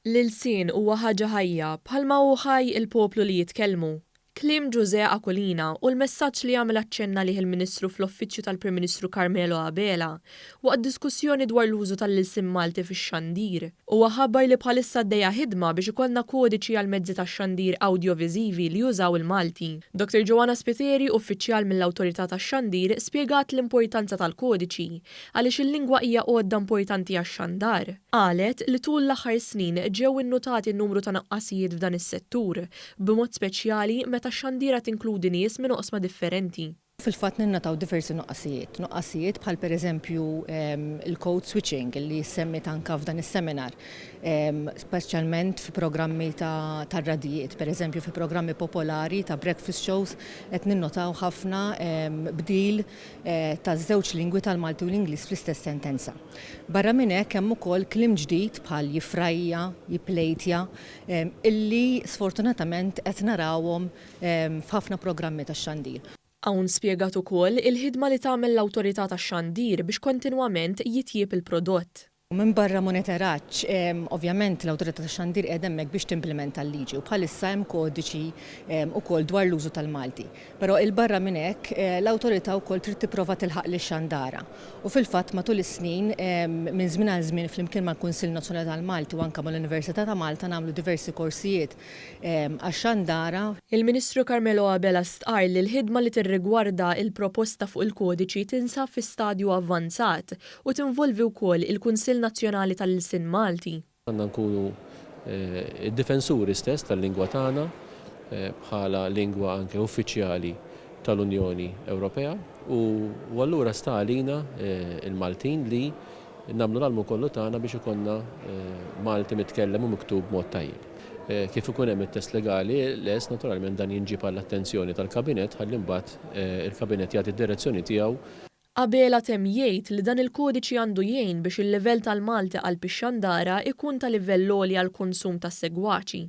L-ilsien huwa ħaġa ħajja bħalma hu ħaj il-poplu li jitkellmu. Kliem Ġuże Aquilina u l-messaġġ li għamel aċċenna lih il-Ministru fl-Uffiċċju tal-Prim Ministru Carmelo Abela waqt diskussjoni dwar l-użu tal-ilsien Malti fix-Xandir huwa ħabbar li bħalissa għaddejja ħidma biex ikollna kodiċi għall-mezzi tax-Xandir awdjoviżivi li jużaw il-Malti. Dr. Joanna Spiteri, uffiċjal mill-Awtorità tax-Xandir, spjegat l-importanza tal-kodiċi għaliex il-lingwa hija għodda importanti għax-xandar. Qalet li tul l-aħħar snin ġew innutati n-numru ta' naqqasijiet f'dan is-settur, b'mod speċjali meta tax-xandira tinkludi nies minn oqsma differenti. Fil-fatt ninnotaw diversi nuqqasijiet bħal pereżempju il-code switching li semmit anke f'dan is-seminar, speċjalment fi programmi ta' radijiet, pereżempju fi programmi popolari ta' breakfast shows qed ninnotaw ħafna bdil ta' żewġ lingwi tal-Malti u l-Ingliż fl-istess sentenza. Barra minn hekk hemm ukoll kliem ġdid bħal jifrajja, jiplejtja, illi sfortunatament qed narawhom f'ħafna programmi tax-xandir. Hawn spjegat ukoll il-ħidma li tagħmel l-Awtorità tax-Xandir biex kontinwament jitjieb il-prodott. Minn barra monitoraġġ, ovvjament l-Awtorità tax-Xandir qiegħda hemmhekk biex timplementa l-liġi u bħalissa hemm kodiċi wkoll dwar l-użu tal-Malti. Però il-barra minn hekk l-Awtorità wkoll trid tipprova tilħaq lix-xandara. U fil-fatt matul is-snin minn żmien għal żmien flimkien mal-Kunsill Nazzjonali tal-Malti u anke mal-Università ta' Malta nagħmlu diversi korsijiet għax-xandara. Il-Ministru Carmelo Abela stqar li l-ħidma li tirrigwarda il-proposta fuq il-kodiċi tinsab fi stadju avvanzat u tinvolvi wkoll il-Kunsill Nazzjonali tal-ilsien Malti. Għandna nkunu id-difensuri stess tal-lingwa tagħna bħala lingwa anke uffiċjali tal-Unjoni Ewropea u allura sta għalina il-Maltin li nagħmlu l-almu kollu tagħna biex ikollna Malti mitkellem u miktub mod tajjeb. Kif ikun hemm it-test legali les naturalment dan jinġib għall-attenzjoni tal-Kabinett ħalli mbagħad il-Kabinett jagħti d-direzzjoni tiegħu. Abela temm jgħid li dan il-kodiċi għandu jgħin biex il-livell tal-Malti għall-xandara ikun ta' livell għoli għall-konsum tas-segwaċi.